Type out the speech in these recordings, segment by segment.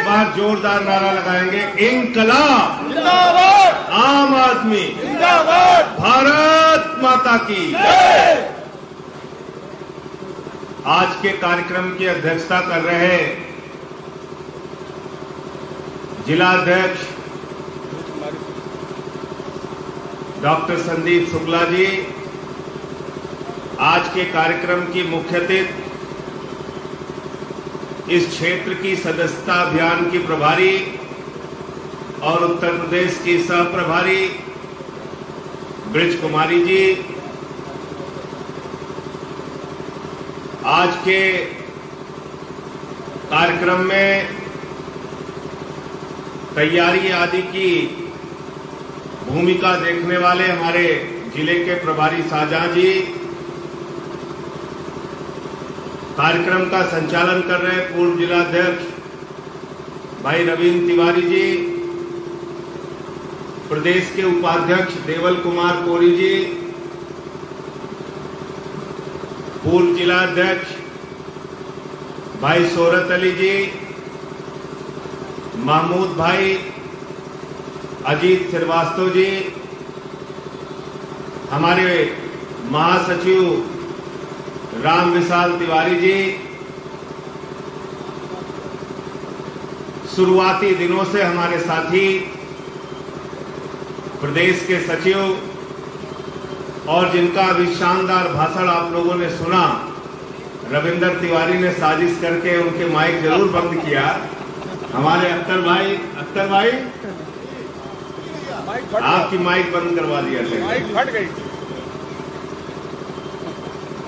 बार जोरदार नारा लगाएंगे, इंकलाब जिंदाबाद, आम आदमी जिंदाबाद, भारत माता की। आज के कार्यक्रम की अध्यक्षता कर रहे जिलाध्यक्ष डॉक्टर संदीप शुक्ला जी, आज के कार्यक्रम की मुख्य अतिथि इस क्षेत्र की सदस्यता अभियान की प्रभारी और उत्तर प्रदेश की सह प्रभारी ब्रिज कुमारी जी, आज के कार्यक्रम में तैयारी आदि की भूमिका देखने वाले हमारे जिले के प्रभारी शाहजहां जी, कार्यक्रम का संचालन कर रहे पूर्व जिलाध्यक्ष भाई रविंद्र तिवारी जी, प्रदेश के उपाध्यक्ष देवल कुमार कोरी जी, पूर्व जिलाध्यक्ष भाई शोहरत अली जी, महमूद भाई, अजीत श्रीवास्तव जी, हमारे महासचिव राम विशाल तिवारी जी, शुरुआती दिनों से हमारे साथी प्रदेश के सचिव और जिनका अभी शानदार भाषण आप लोगों ने सुना, रविंद्र तिवारी ने साजिश करके उनके माइक जरूर बंद किया। हमारे अख्तर भाई आपकी माइक बंद करवा दिया थे, माइक फट गई।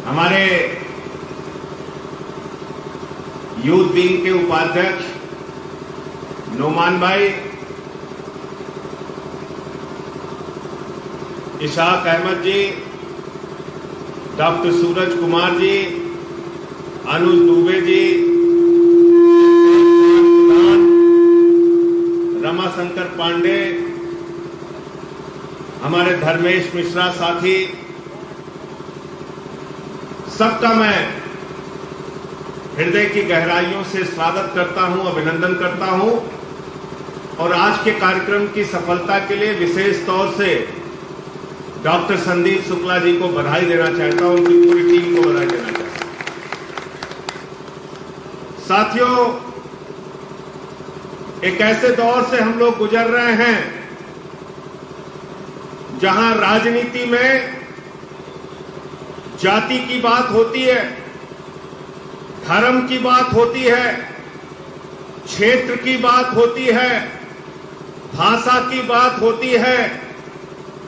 हमारे यूथ विंग के उपाध्यक्ष नोमान भाई, इशाक अहमद जी, डॉक्टर सूरज कुमार जी, अनुज दुबे जी, रमाशंकर पांडे, हमारे धर्मेश मिश्रा साथी, सबका मैं हृदय की गहराइयों से स्वागत करता हूं, अभिनंदन करता हूं और आज के कार्यक्रम की सफलता के लिए विशेष तौर से डॉक्टर संदीप शुक्ला जी को बधाई देना चाहता हूं, उनकी पूरी टीम को बधाई देना चाहता हूं। साथियों, एक ऐसे दौर से हम लोग गुजर रहे हैं जहां राजनीति में जाति की बात होती है, धर्म की बात होती है, क्षेत्र की बात होती है, भाषा की बात होती है,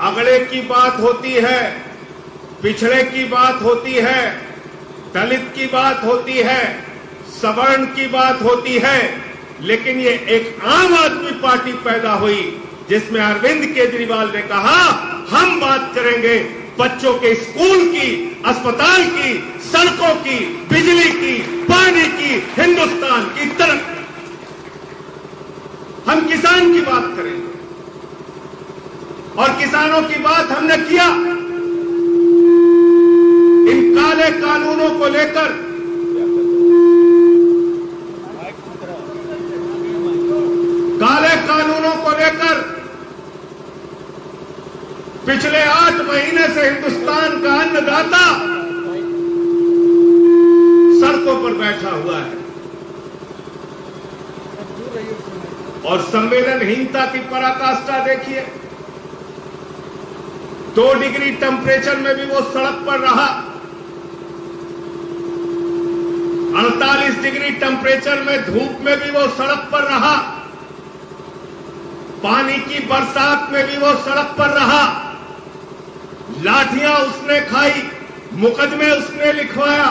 अगड़े की बात होती है, पिछड़े की बात होती है, दलित की बात होती है, सवर्ण की बात होती है। लेकिन ये एक आम आदमी पार्टी पैदा हुई जिसमें अरविंद केजरीवाल ने कहा, हम बात करेंगे बच्चों के स्कूल की, अस्पताल की, सड़कों की, बिजली की, पानी की, हिंदुस्तान की तरक्की। हम किसान की बात करेंगे और किसानों की बात हमने किया। इन काले कानूनों को लेकर पिछले 8 महीने से हिंदुस्तान का अन्नदाता सड़कों पर बैठा हुआ है और संवेदनहीनता की पराकाष्ठा देखिए। 2 डिग्री टेम्परेचर में भी वो सड़क पर रहा, 48 डिग्री टेम्परेचर में धूप में भी वो सड़क पर रहा, पानी की बरसात में भी वो सड़क पर रहा, लाठियां उसने खाई, मुकदमे उसने लिखवाया,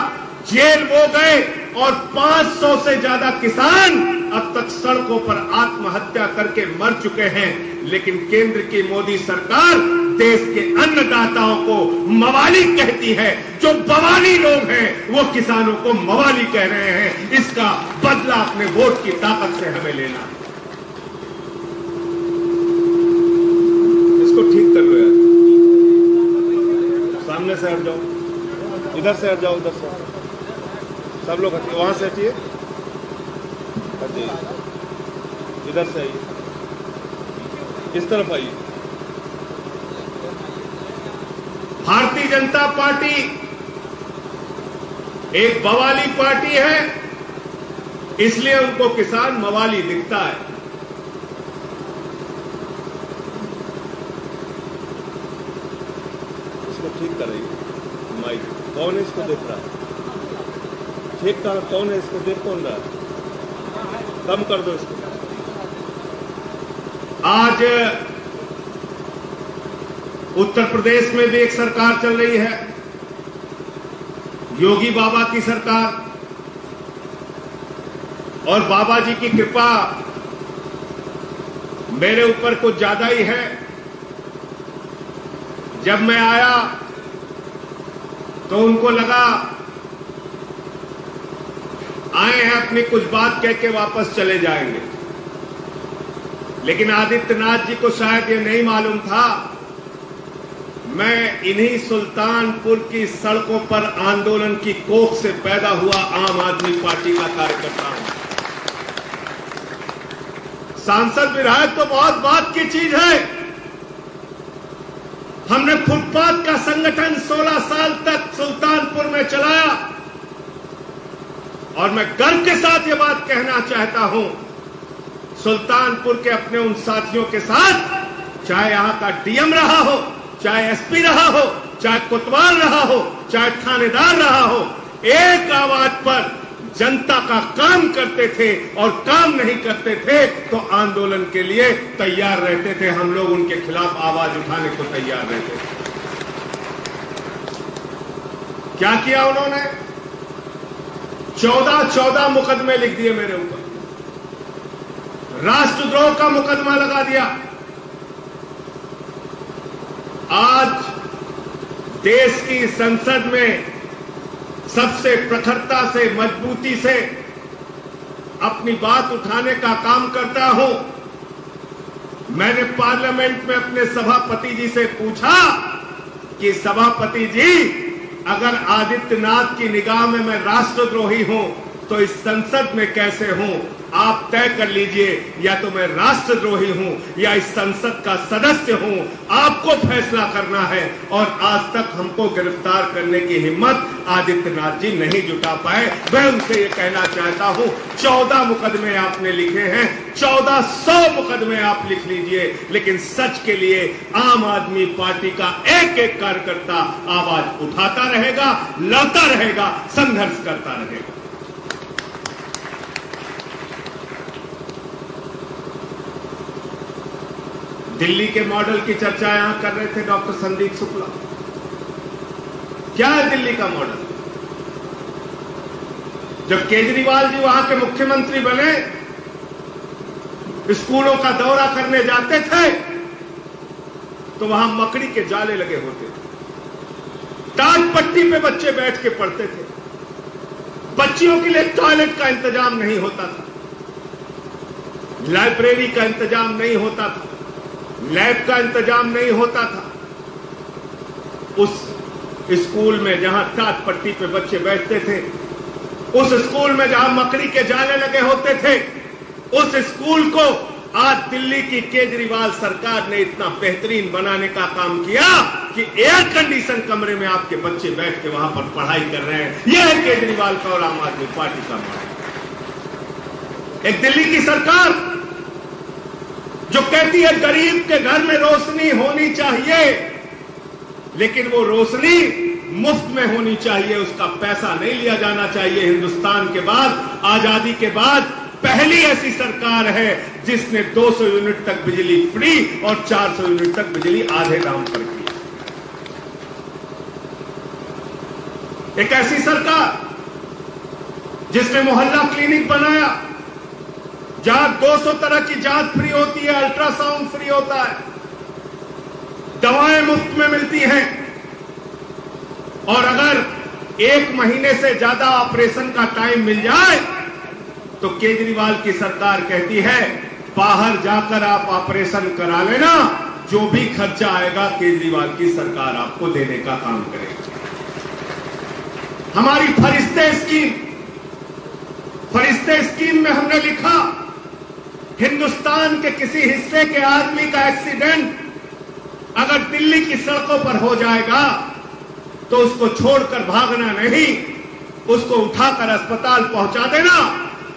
जेल वो गए और 500 से ज्यादा किसान अब तक सड़कों पर आत्महत्या करके मर चुके हैं। लेकिन केंद्र की मोदी सरकार देश के अन्नदाताओं को मवाली कहती है। जो बवाली लोग हैं वो किसानों को मवाली कह रहे हैं। इसका बदला अपने वोट की ताकत से हमें लेना है। इसको ठीक कर लो यार, सामने से हट जाओ, इधर से हट जाओ, उधर से सब लोग हटिए, वहां से हटिए, हटिए। इधर से आइए, इस तरफ आइए। भारतीय जनता पार्टी एक बवाली पार्टी है, इसलिए उनको किसान मवाली दिखता है। इसको ठीक करिए माइक। कौन है इसको देख रहा है? ठीक कर, कौन है इसको देख कौन रहा है? कम कर दो इसको। आज उत्तर प्रदेश में भी एक सरकार चल रही है, योगी बाबा की सरकार, और बाबा जी की कृपा मेरे ऊपर कुछ ज्यादा ही है। जब मैं आया तो उनको लगा आए हैं अपनी कुछ बात कह के वापस चले जाएंगे, लेकिन आदित्यनाथ जी को शायद ये नहीं मालूम था मैं इन्हीं सुल्तानपुर की सड़कों पर आंदोलन की कोख से पैदा हुआ आम आदमी पार्टी का कार्यकर्ता हूं। सांसद विधायक तो बहुत बात की चीज है। हमने फुटपाथ का संगठन 16 साल तक सुल्तानपुर में चलाया, और मैं गर्व के साथ ये बात कहना चाहता हूं, सुल्तानपुर के अपने उन साथियों के साथ, चाहे यहां का डीएम रहा हो, चाहे एसपी रहा हो, चाहे कोतवाल रहा हो, चाहे थानेदार रहा हो, एक आवाज पर जनता का काम करते थे, और काम नहीं करते थे तो आंदोलन के लिए तैयार रहते थे। हम लोग उनके खिलाफ आवाज उठाने को तैयार रहते थे। क्या किया उन्होंने? 14 मुकदमे लिख दिए मेरे ऊपर, राष्ट्रद्रोह का मुकदमा लगा दिया। आज देश की संसद में सबसे प्रखरता से, मजबूती से अपनी बात उठाने का काम करता हूं। मैंने पार्लियामेंट में अपने सभापति जी से पूछा कि सभापति जी, अगर आदित्यनाथ की निगाह में मैं राष्ट्रद्रोही हूं तो इस संसद में कैसे हूं? आप तय कर लीजिए, या तो मैं राष्ट्रद्रोही हूं या इस संसद का सदस्य हूं। आपको फैसला करना है। और आज तक हमको गिरफ्तार करने की हिम्मत आदित्यनाथ जी नहीं जुटा पाए। मैं उनसे ये कहना चाहता हूं, 14 मुकदमे आपने लिखे हैं, 1400 मुकदमे आप लिख लीजिए, लेकिन सच के लिए आम आदमी पार्टी का एक एक कार्यकर्ता आवाज उठाता रहेगा, लड़ता रहेगा, संघर्ष करता रहेगा। दिल्ली के मॉडल की चर्चा यहां कर रहे थे डॉक्टर संदीप शुक्ला। क्या है दिल्ली का मॉडल? जब केजरीवाल जी वहां के मुख्यमंत्री बने, स्कूलों का दौरा करने जाते थे तो वहां मकड़ी के जाले लगे होते थे, टाट पट्टी पे बच्चे बैठ के पढ़ते थे, बच्चियों के लिए टॉयलेट का इंतजाम नहीं होता था, लाइब्रेरी का इंतजाम नहीं होता था, लैब का इंतजाम नहीं होता था। उस स्कूल में जहां टाट पट्टी पे बच्चे बैठते थे, उस स्कूल में जहां मकड़ी के जाले लगे होते थे, उस स्कूल को आज दिल्ली की केजरीवाल सरकार ने इतना बेहतरीन बनाने का काम किया कि एयर कंडीशन कमरे में आपके बच्चे बैठ के वहां पर पढ़ाई कर रहे हैं। यह है केजरीवाल का और आम आदमी पार्टी का मॉडल। एक दिल्ली की सरकार जो कहती है गरीब के घर में रोशनी होनी चाहिए, लेकिन वो रोशनी मुफ्त में होनी चाहिए, उसका पैसा नहीं लिया जाना चाहिए। हिंदुस्तान के बाद, आजादी के बाद पहली ऐसी सरकार है जिसने 200 यूनिट तक बिजली फ्री और 400 यूनिट तक बिजली आधे दाम पर की। एक ऐसी सरकार जिसने मोहल्ला क्लिनिक बनाया, जहां 200 तरह की जांच फ्री होती है, अल्ट्रासाउंड फ्री होता है, दवाएं मुफ्त में मिलती हैं, और अगर 1 महीने से ज्यादा ऑपरेशन का टाइम मिल जाए तो केजरीवाल की सरकार कहती है बाहर जाकर आप ऑपरेशन करा लेना, जो भी खर्चा आएगा केजरीवाल की सरकार आपको देने का काम करेगी। हमारी फरिश्ते स्कीम में हमने लिखा हिंदुस्तान के किसी हिस्से के आदमी का एक्सीडेंट अगर दिल्ली की सड़कों पर हो जाएगा तो उसको छोड़कर भागना नहीं, उसको उठाकर अस्पताल पहुंचा देना।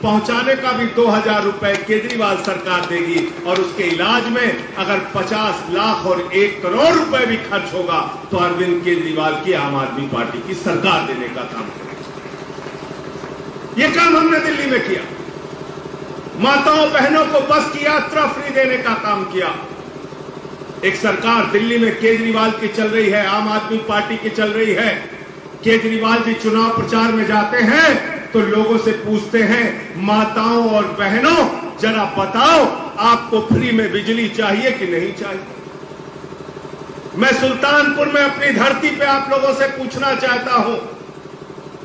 पहुंचाने का भी 2000 रुपए केजरीवाल सरकार देगी और उसके इलाज में अगर 50 लाख और 1 करोड़ रुपए भी खर्च होगा तो अरविंद केजरीवाल की आम आदमी पार्टी की सरकार देने का काम करेगी। यह काम हमने दिल्ली में किया। माताओं बहनों को बस की यात्रा फ्री देने का काम किया। एक सरकार दिल्ली में केजरीवाल की चल रही है, आम आदमी पार्टी की चल रही है। केजरीवाल जी चुनाव प्रचार में जाते हैं तो लोगों से पूछते हैं, माताओं और बहनों जरा बताओ आपको फ्री में बिजली चाहिए कि नहीं चाहिए। मैं सुल्तानपुर में अपनी धरती पे आप लोगों से पूछना चाहता हूं,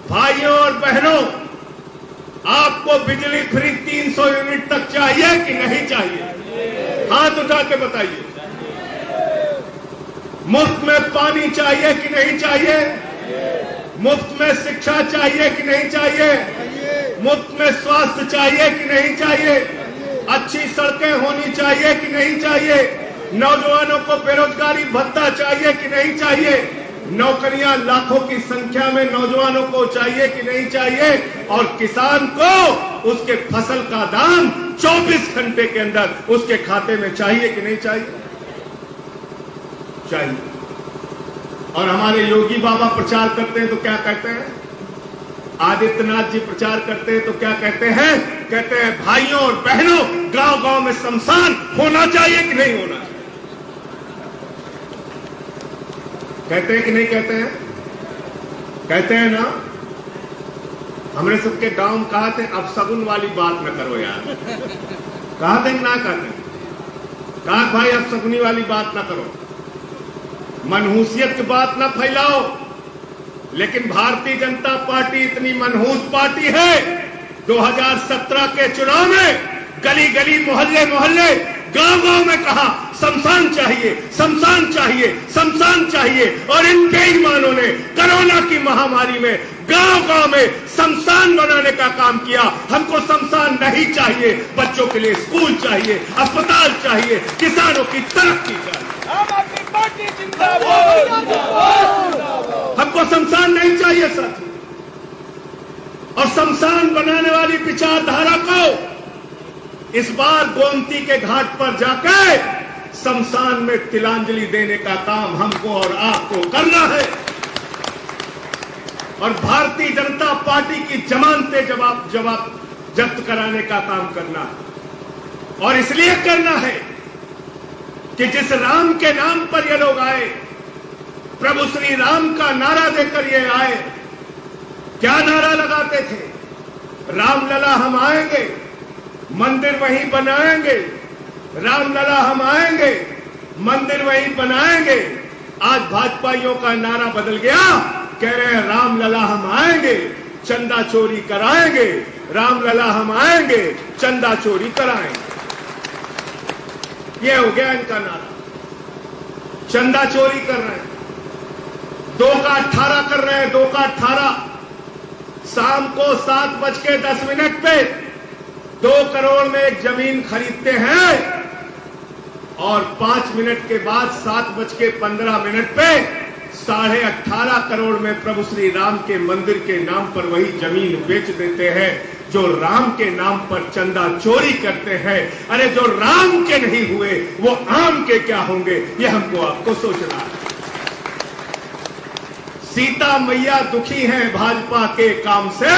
भाइयों और बहनों, आपको बिजली फ्री 300 यूनिट तक चाहिए कि नहीं चाहिए? हाथ उठा के बताइए। मुफ्त में पानी चाहिए कि नहीं चाहिए? मुफ्त में शिक्षा चाहिए कि नहीं चाहिए? मुफ्त में स्वास्थ्य चाहिए कि नहीं चाहिए? अच्छी सड़कें होनी चाहिए कि नहीं चाहिए? नौजवानों को बेरोजगारी भत्ता चाहिए कि नहीं चाहिए? नौकरियां लाखों की संख्या में नौजवानों को चाहिए कि नहीं चाहिए? और किसान को उसके फसल का दाम 24 घंटे के अंदर उसके खाते में चाहिए कि नहीं चाहिए? चाहिए। और हमारे योगी बाबा प्रचार करते हैं तो क्या कहते हैं? आदित्यनाथ जी प्रचार करते हैं तो क्या कहते हैं? कहते हैं भाइयों और बहनों, गांव गांव में शमशान होना चाहिए कि नहीं होना चाहिए? कहते हैं कि नहीं कहते हैं? कहते हैं ना। हमने सबके गांव में कहा थे अब सगुन वाली बात न करो यार। कहा थे ना? कहते कहा भाई अब सगुनी वाली बात ना करो, मनहूसियत की बात ना फैलाओ। लेकिन भारतीय जनता पार्टी इतनी मनहूस पार्टी है, 2017 के चुनाव में गली गली मोहल्ले मोहल्ले गांव गांव में कहा शमशान चाहिए, शमशान चाहिए, शमशान चाहिए। और इन बेईमानों ने कोरोना की महामारी में गांव गांव में शमशान बनाने का काम किया। हमको शमशान नहीं चाहिए, बच्चों के लिए स्कूल चाहिए, अस्पताल चाहिए, किसानों की तरक्की चाहिए। हमको शमशान नहीं चाहिए साथी। और शमशान बनाने वाली विचारधारा को इस बार गोमती के घाट पर जाकर शमशान में तिलांजलि देने का काम हमको और आपको करना है। और भारतीय जनता पार्टी की जमानतें जवाब जब्त कराने का काम करना है। और इसलिए करना है कि जिस राम के नाम पर ये लोग आए, प्रभु श्री राम का नारा देकर ये आए, क्या नारा लगाते थे? रामलला हम आएंगे, मंदिर वहीं बनाएंगे। रामलला हम आएंगे, मंदिर वहीं बनाएंगे। आज भाजपाइयों का नारा बदल गया, कह रहे हैं रामलला हम आएंगे, चंदा चोरी कराएंगे। रामलला हम आएंगे, चंदा चोरी कराएंगे। ये हो गया इनका नारा। चंदा चोरी कर रहे हैं, 2 का 18 कर रहे हैं, 2 का 18। शाम को 7:10 पे 2 करोड़ में एक जमीन खरीदते हैं और 5 मिनट के बाद 7:15 पे 18.5 करोड़ में प्रभु श्री राम के मंदिर के नाम पर वही जमीन बेच देते हैं। जो राम के नाम पर चंदा चोरी करते हैं, अरे जो राम के नहीं हुए वो आम के क्या होंगे, ये हमको आपको सोचना है। सीता मैया दुखी हैं भाजपा के काम से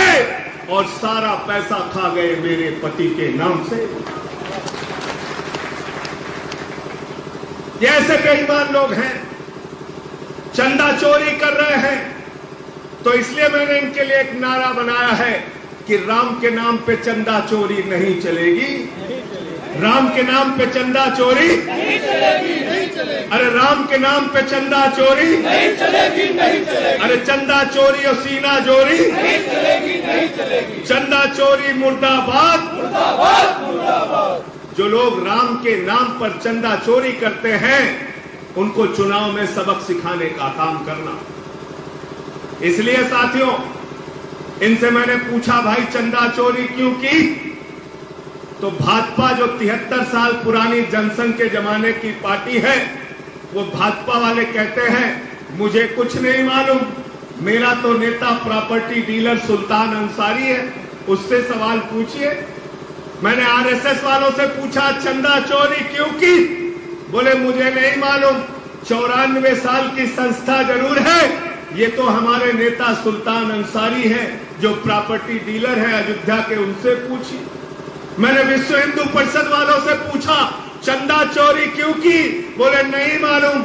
और सारा पैसा खा गए मेरे पति के नाम से। ये ऐसे बेईमान लोग हैं, चंदा चोरी कर रहे हैं। तो इसलिए मैंने इनके लिए एक नारा बनाया है कि राम के नाम पे चंदा चोरी नहीं चलेगी। राम के नाम पे चंदा चोरी नहीं चलेगी, नहीं चलेगी। अरे राम के नाम पे चंदा चोरी नहीं चलेगी, नहीं चलेगी। अरे चंदा चोरी और सीना चोरी नहीं चलेगी, नहीं चलेगी। चंदा चोरी मुर्दाबाद, मुर्दाबाद, मुर्दाबाद। जो लोग राम के नाम पर चंदा चोरी करते हैं उनको चुनाव में सबक सिखाने का काम करना। इसलिए साथियों, इनसे मैंने पूछा भाई चंदा चोरी क्यों की? तो भाजपा जो 73 साल पुरानी जनसंघ के जमाने की पार्टी है, वो भाजपा वाले कहते हैं मुझे कुछ नहीं मालूम, मेरा तो नेता प्रॉपर्टी डीलर सुल्तान अंसारी है, उससे सवाल पूछिए। मैंने आरएसएस वालों से पूछा चंदा चोरी क्यों की, बोले मुझे नहीं मालूम, 94 साल की संस्था जरूर है, ये तो हमारे नेता सुल्तान अंसारी है जो प्रॉपर्टी डीलर है अयोध्या के, उनसे पूछिए। मैंने विश्व हिंदू परिषद वालों से पूछा चंदा चोरी क्यों की, बोले नहीं मालूम,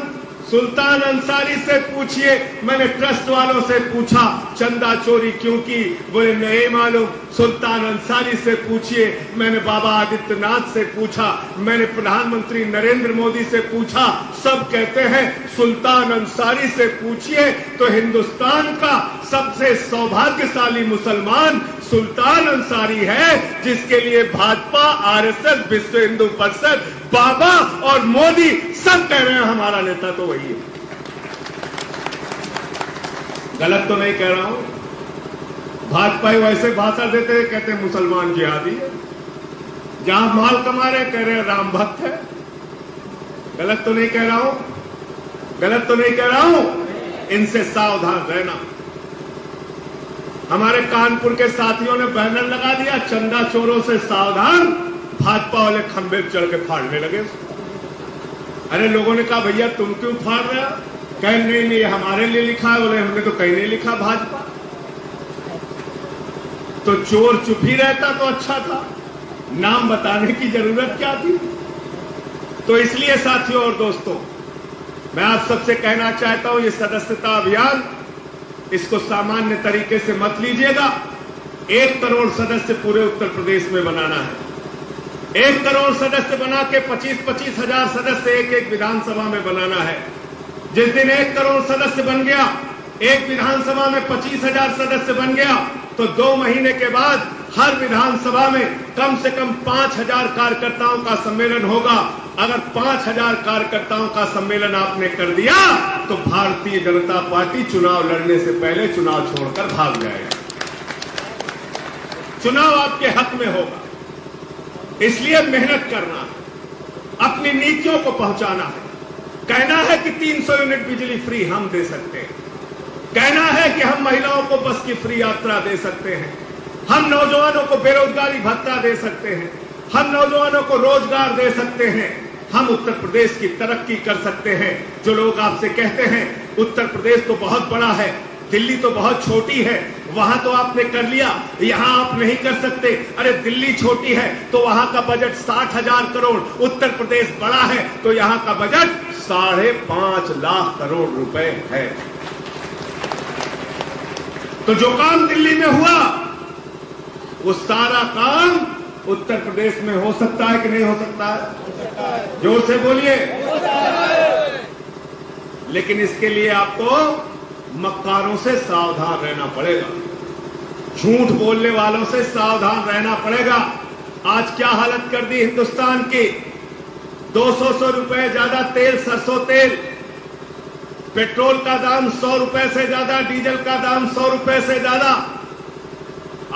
सुल्तान अंसारी से पूछिए। मैंने ट्रस्ट वालों से पूछा चंदा चोरी क्यों की, बोले नहीं मालूम, सुल्तान अंसारी से पूछिए। मैंने बाबा आदित्यनाथ से पूछा, मैंने प्रधानमंत्री नरेंद्र मोदी से पूछा, सब कहते हैं सुल्तान अंसारी से पूछिए। तो हिंदुस्तान का सबसे सौभाग्यशाली मुसलमान सुल्तान अंसारी है, जिसके लिए भाजपा, आरएसएस, विश्व हिंदू परिषद, बाबा और मोदी सब कह रहे हैं हमारा नेता तो वही है। गलत तो नहीं कह रहा हूं। भाजपा ही वैसे भाषण देते हैं, कहते हैं मुसलमान जिहादी है, जहां माल कमा रहे कह रहे हैं राम भक्त है। गलत तो नहीं कह रहा हूं, गलत तो नहीं कह रहा हूं। इनसे सावधान रहना। हमारे कानपुर के साथियों ने बैनर लगा दिया चंदा चोरों से सावधान, भाजपा वाले खंबे चढ़ के फाड़ने लगे। अरे लोगों ने कहा भैया तुम क्यों फाड़ रहे हो, कह नहीं नहीं हमारे लिए लिखा है, बोले हमने तो कहीं नहीं लिखा भाजपा। तो चोर चुप ही रहता तो अच्छा था, नाम बताने की जरूरत क्या थी। तो इसलिए साथियों और दोस्तों, मैं आप सबसे कहना चाहता हूं, ये सदस्यता अभियान इसको सामान्य तरीके से मत लीजिएगा। 1 करोड़ सदस्य पूरे उत्तर प्रदेश में बनाना है। 1 करोड़ सदस्य बना के 25-25 हजार सदस्य एक विधानसभा में बनाना है। जिस दिन 1 करोड़ सदस्य बन गया, एक विधानसभा में 25,000 सदस्य बन गया, तो 2 महीने के बाद हर विधानसभा में कम से कम 5,000 कार्यकर्ताओं का सम्मेलन होगा। अगर 5,000 कार्यकर्ताओं का सम्मेलन आपने कर दिया तो भारतीय जनता पार्टी चुनाव लड़ने से पहले चुनाव छोड़कर भाग जाएगा। चुनाव आपके हक में होगा, इसलिए मेहनत करना है, अपनी नीतियों को पहुंचाना है। कहना है कि 300 यूनिट बिजली फ्री हम दे सकते हैं, कहना है कि हम महिलाओं को बस की फ्री यात्रा दे सकते हैं, हम नौजवानों को बेरोजगारी भत्ता दे सकते हैं, हम नौजवानों को रोजगार दे सकते हैं, हम उत्तर प्रदेश की तरक्की कर सकते हैं। जो लोग आपसे कहते हैं उत्तर प्रदेश तो बहुत बड़ा है, दिल्ली तो बहुत छोटी है, वहां तो आपने कर लिया, यहां आप नहीं कर सकते। अरे दिल्ली छोटी है तो वहां का बजट 60,000 करोड़, उत्तर प्रदेश बड़ा है तो यहां का बजट 5.5 लाख करोड़ रुपए है। तो जो काम दिल्ली में हुआ वो सारा काम उत्तर प्रदेश में हो सकता है कि नहीं हो सकता है? जोर से बोलिए। लेकिन इसके लिए आपको मक्कारों से सावधान रहना पड़ेगा, झूठ बोलने वालों से सावधान रहना पड़ेगा। आज क्या हालत कर दी हिंदुस्तान की, 200 रुपए ज्यादा तेल, सरसों तेल, पेट्रोल का दाम 100 रुपए से ज्यादा, डीजल का दाम 100 रुपए से ज्यादा।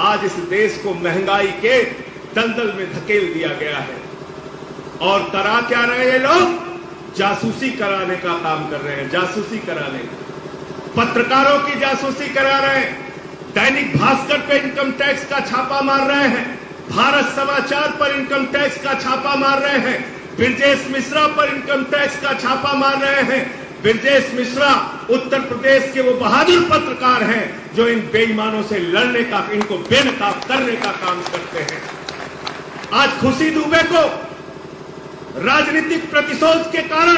आज इस देश को महंगाई के दलदल में धकेल दिया गया है। और करा क्या रहे हैं ये लोग? जासूसी कराने का काम कर रहे हैं, जासूसी कराने का, पत्रकारों की जासूसी करा रहे हैं। दैनिक भास्कर पे इनकम टैक्स का छापा मार रहे हैं, भारत समाचार पर इनकम टैक्स का छापा मार रहे हैं, ब्रजेश मिश्रा पर इनकम टैक्स का छापा मार रहे हैं। ब्रजेश मिश्रा उत्तर प्रदेश के वो बहादुर पत्रकार हैं जो इन बेईमानों से लड़ने का, इनको बेनकाब करने का काम करते हैं। आज खुशी दुबे को राजनीतिक प्रतिशोध के कारण,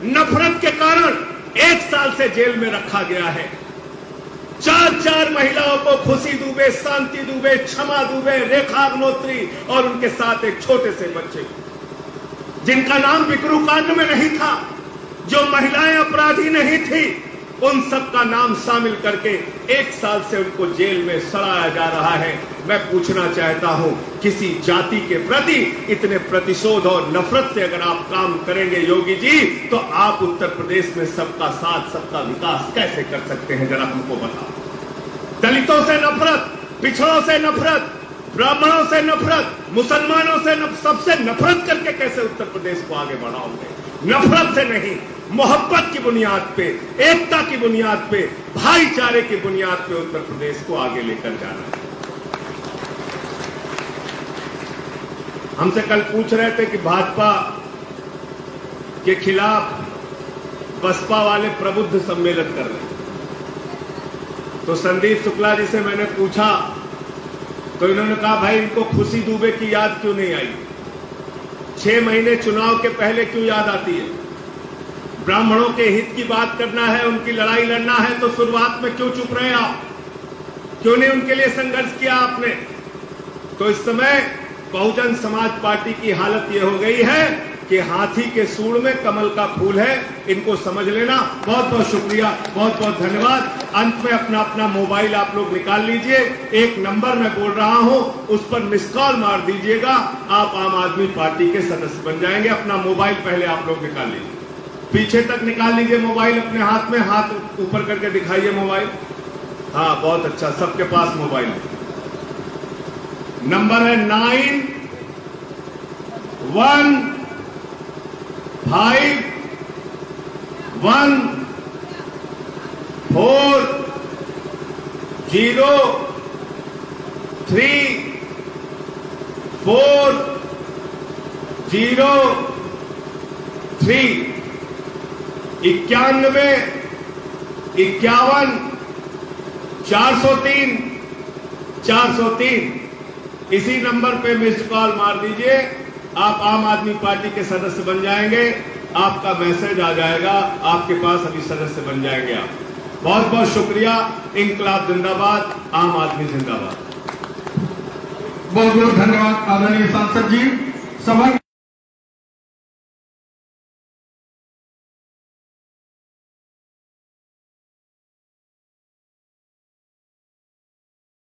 नफरत के कारण 1 साल से जेल में रखा गया है। 4 महिलाओं को, खुशी दुबे, शांति दुबे, क्षमा दुबे, रेखा अग्नोत्री और उनके साथ एक छोटे से बच्चे जिनका नाम विक्रू कांड में नहीं था, जो महिलाएं अपराधी नहीं थी, उन सब का नाम शामिल करके 1 साल से उनको जेल में सड़ाया जा रहा है। मैं पूछना चाहता हूं, किसी जाति के प्रति इतने प्रतिशोध और नफरत से अगर आप काम करेंगे योगी जी, तो आप उत्तर प्रदेश में सबका साथ, सबका विकास कैसे कर सकते हैं, जरा हमको बताओ। दलितों से नफरत, पिछड़ों से नफरत, ब्राह्मणों से नफरत, मुसलमानों से सबसे नफरत करके कैसे उत्तर प्रदेश को आगे बढ़ाओगे? नफरत से नहीं, मोहब्बत की बुनियाद पे, एकता की बुनियाद पे, भाईचारे की बुनियाद पे उत्तर प्रदेश को आगे लेकर जाना है। हमसे कल पूछ रहे थे कि भाजपा के खिलाफ बसपा वाले प्रबुद्ध सम्मेलन कर रहे हैं। तो संदीप शुक्ला जी से मैंने पूछा तो इन्होंने कहा भाई इनको खुशी दुबे की याद क्यों नहीं आई? 6 महीने चुनाव के पहले क्यों याद आती है? ब्राह्मणों के हित की बात करना है, उनकी लड़ाई लड़ना है तो शुरुआत में क्यों चुप रहे आप? क्यों नहीं उनके लिए संघर्ष किया आपने? तो इस समय बहुजन समाज पार्टी की हालत यह हो गई है कि हाथी के सूंड में कमल का फूल है, इनको समझ लेना। बहुत बहुत शुक्रिया, बहुत बहुत धन्यवाद। अंत में अपना अपना मोबाइल आप लोग निकाल लीजिए, एक नंबर मैं बोल रहा हूं, उस पर मिस कॉल मार दीजिएगा, आप आम आदमी पार्टी के सदस्य बन जाएंगे। अपना मोबाइल पहले आप लोग निकाल लीजिए, पीछे तक निकाल लीजिए मोबाइल अपने हाथ में, हाथ ऊपर करके दिखाइए मोबाइल। हाँ बहुत अच्छा, सबके पास मोबाइल है। नंबर है 91514003 9151403403 इसी नंबर पे मिस्ड कॉल मार दीजिए, आप आम आदमी पार्टी के सदस्य बन जाएंगे। आपका मैसेज आ जाएगा, आपके पास अभी सदस्य बन जाएंगे आप। बहुत बहुत शुक्रिया। इंकलाब जिंदाबाद, आम आदमी जिंदाबाद। बहुत बहुत धन्यवाद आदरणीय सांसद जी। सभा